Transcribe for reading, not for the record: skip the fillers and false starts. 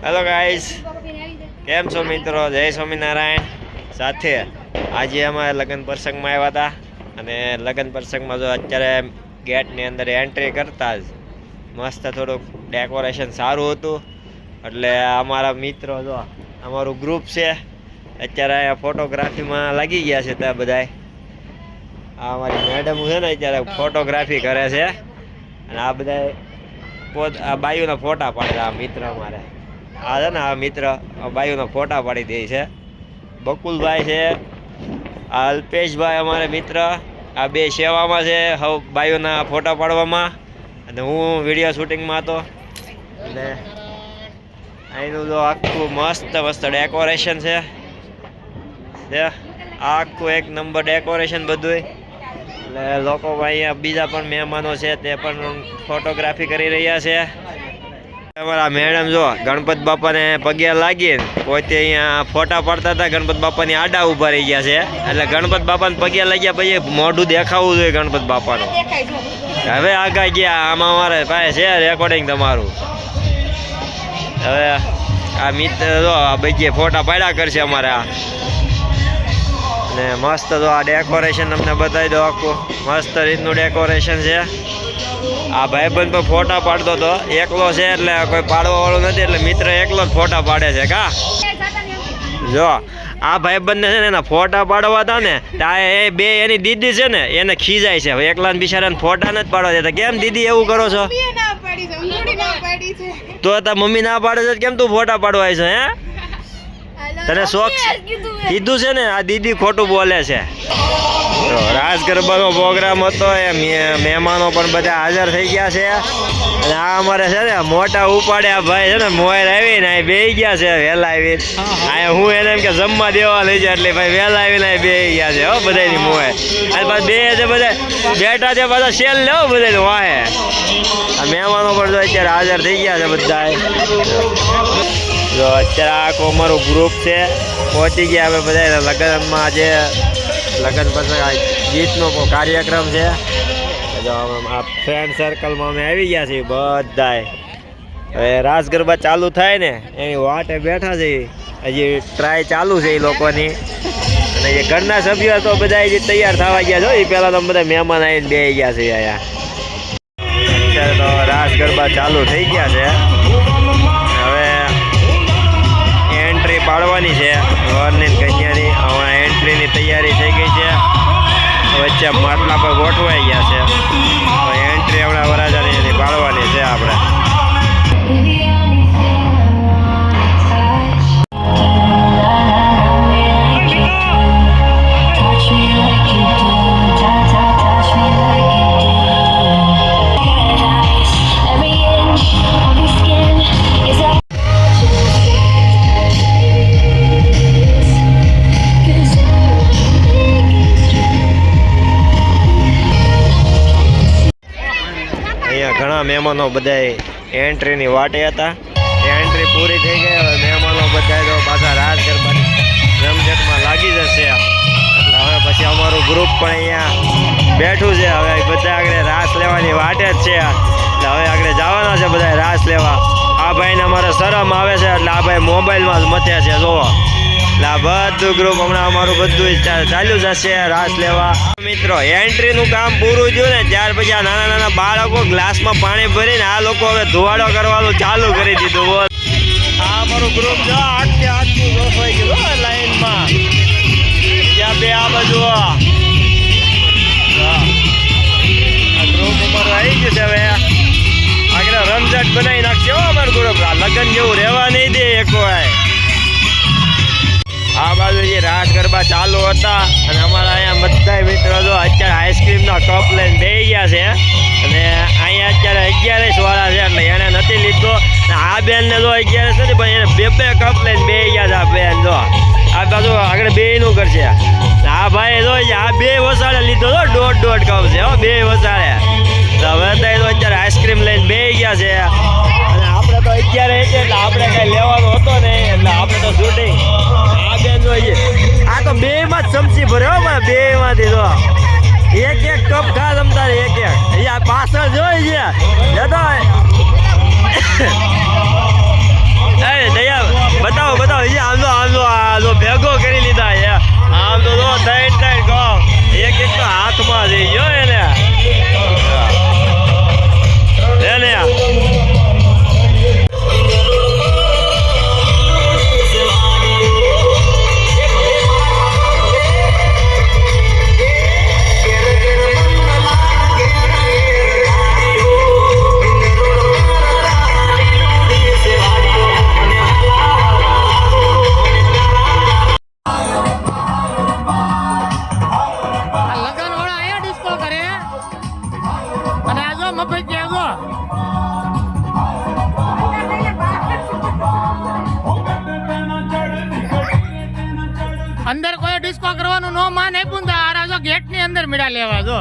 Hello guys, કેમ છો મિત્રો? જય સ્વામિનારાયણ. સાથે આજે અમે લગ્ન પ્રસંગમાં આવ્યા હતા અને લગ્ન પ્રસંગમાં જો અત્યારે ગેટની અંદર એન્ટ્રી કરતા જ મસ્ત થોડુંક ડેકોરેશન સારું હતું. એટલે અમારા મિત્રો જો અમારું ગ્રુપ છે અત્યારે અહીંયા ફોટોગ્રાફીમાં લાગી ગયા છે. ત્યાં બધાય આ અમારી મેડમ છે ને અત્યારે ફોટોગ્રાફી કરે છે અને આ બધા આ બાયુના ફોટા પાડે. આ મિત્ર અમારે આ છે ને, આ મિત્ર બાયુના ફોટા પાડી દે છે. બકુલભાઈ છે, આ અલ્પેશભાઈ અમારે મિત્ર, આ બે સેવામાં છે હવે બાયુના ફોટા પાડવામાં, અને હું વિડીયો શૂટિંગમાં હતો. અને અહીંનું જો આખું મસ્ત મસ્ત ડેકોરેશન છે. આખું એક નંબર ડેકોરેશન બધું. એટલે લોકો અહીંયા બીજા પણ મહેમાનો છે તે પણ ફોટોગ્રાફી કરી રહ્યા છે. અમારા મેડમ જો ગણપત બાપાને પગે લાગીને પોતે અહીંયા ફોટા પાડતા હતા. ગણપત બાપાની આડા ઊભા રહી ગયા છે. એટલે ગણપત બાપાને પગે લાગ્યા પછી મોઢું દેખાવું જોઈએ ગણપત બાપાનું. હવે આગળ ગયા. આમાં અમારે પાસે છે રેકોર્ડિંગ તમારું. હવે આ મિત્ર જો આ બધી ફોટા પાડ્યા કરશે અમારે. આ ને મસ્ત તો આ ડેકોરેશન તમને બતાવી દો. આખું મસ્ત રીતનું ડેકોરેશન છે. આ ભાઈબંધ પણ ફોટા પાડતો હતો, એકલો છે એટલે કોઈ પાડવા વાળું નથી, એટલે મિત્ર એકલો જ ફોટા પાડે છે. કા જો આ ભાઈબંધને છે ને એના ફોટા પાડવા હતા ને એ બે એની દીદી છે ને એને ખીજાય છે. એકલા બિચારાને ફોટા નથી પાડવા દેતા. કેમ દીદી એવું કરો છો? તો તાર મમ્મી ના પાડે છે કેમ તું ફોટા પાડવા છે? હે તને શોખ કીધું છે ને? આ દીદી ખોટું બોલે છે. રાસ ગરબાનો પ્રોગ્રામ હતો, એ મહેમાનો પણ બધા હાજર થઈ ગયા છે. અને આ અમારે છે ને મોટા ઉપાડ્યા ભાઈ છે ને મોર આવીને અહીં બેસી ગયા છે. વહેલા આવીને અહીંયા હું એને એમ કે જમવા દેવા લઈ જાય એટલે ભાઈ વહેલા આવીને અહીં બેસી ગયા છે. હો બધાની મોએ અને પાછા બે છે બધા બેઠા છે, પાછા સેલ લેવો બધાને વાહે. આ મહેમાનો પણ જો અત્યારે હાજર થઈ ગયા છે બધા. જો અત્યારે આખું અમારું ગ્રુપ છે પહોંચી ગયા હવે બધા લગ્નમાં. આજે લગ્ન પછી ગીતનો કાર્યક્રમ છે. જો આ ફ્રેન્ડ સર્કલમાં અમે આવી ગયા છીએ બધાય. હવે રાસ ગરબા ચાલુ થાય ને એની વાટે બેઠા છે. હજી ટ્રાય ચાલુ છે એ લોકોની. અને જે ઘરના સભ્યો તો બધા હજી તૈયાર થવા ગયા છો. એ પહેલાં તો બધા મહેમાન આવીને બેસી ગયા છે અહીંયા. અત્યારે તો રાસ ગરબા ચાલુ થઈ ગયા છે. હવે એન્ટ્રી પાડવાની છે વરની કન્યાની. હમણાં એન્ટ્રીની તૈયારી થઈ ગઈ છે. વચ્ચે માટલા પર ગોઠવાઈ ગયા છે. એન્ટ્રી હમણાં વરાજાની પાડવાની છે આપણે. ઘણા મહેમાનો બધા એન્ટ્રીની વાટે હતા. એન્ટ્રી પૂરી થઈ ગઈ. હવે મહેમાનો બધા તો પાછા રાસ ગરબાની રમઝટમાં લાગી જશે. એટલે હવે પછી અમારું ગ્રુપ પણ અહીંયા બેઠું છે. હવે બધા આગળ રાસ લેવાની વાટે જ છે. એટલે હવે આગળ જવાના છે બધા રાસ લેવા. આ ભાઈને અમારે શરમ આવે છે એટલે આ ભાઈ મોબાઈલમાં જ મથે છે. જોવો એટલે આ બધું ગ્રુપ હમણાં અમારું બધું ચાલ્યું જશે રાસ લેવા. મિત્રો એન્ટ્રીનું કામ પૂરું થયું ને ત્યાર પછી આ નાના નાના બાળકો ગ્લાસમાં પાણી ભરીને આ લોકો હવે ધુવાડો કરવાનું ચાલુ કરી દીધું. બોલ આ અમારું ગ્રુપ જો આખું ગોઠવાઈ ગયું લાઈનમાં. ત્યાં બે આ બાજુ આ ગ્રુપ અમારું આવી ગયું છે. હવે આગળ રમઝટ બનાવી નાખશે હો અમારું ગ્રુપ. લગ્ન જેવું રહેવા નહીં દે એક હોય. આ બાજુ જે રાસ ગરબા ચાલુ હતા અને અમારા અહીંયા બધા મિત્રો જો અત્યારે આઈસ્ક્રીમના કપ લઈને બેસી ગયા છે. અને અહીંયા અત્યારે 11 વાળા છે એટલે એને નથી લીધો. આ બેનને જો 11 નથી પણ એને બે કપ લઈને બેસી ગયા છે. આ બેન જો આ બાજુ આગળ બેયનું કરશે. આ ભાઈ જો આ બે વસાડે લીધો તો દોઢ કપ છે. હો બે વસાડે. હવે તો અત્યારે આઈસ્ક્રીમ લઈને બેસી ગયા છે. અને આપણે તો 11 એટલે આપણે કઈ લેવાનું હતો નહીં એટલે આપણે તો શૂટિંગ. આ બેન જોઈએ આ તો બે માં જ ચમચી ભર્યો હો. બે માંથી જો એક કપ ખા જમતા એક અહીંયા પાછળ જોઈ છે. લેવા જો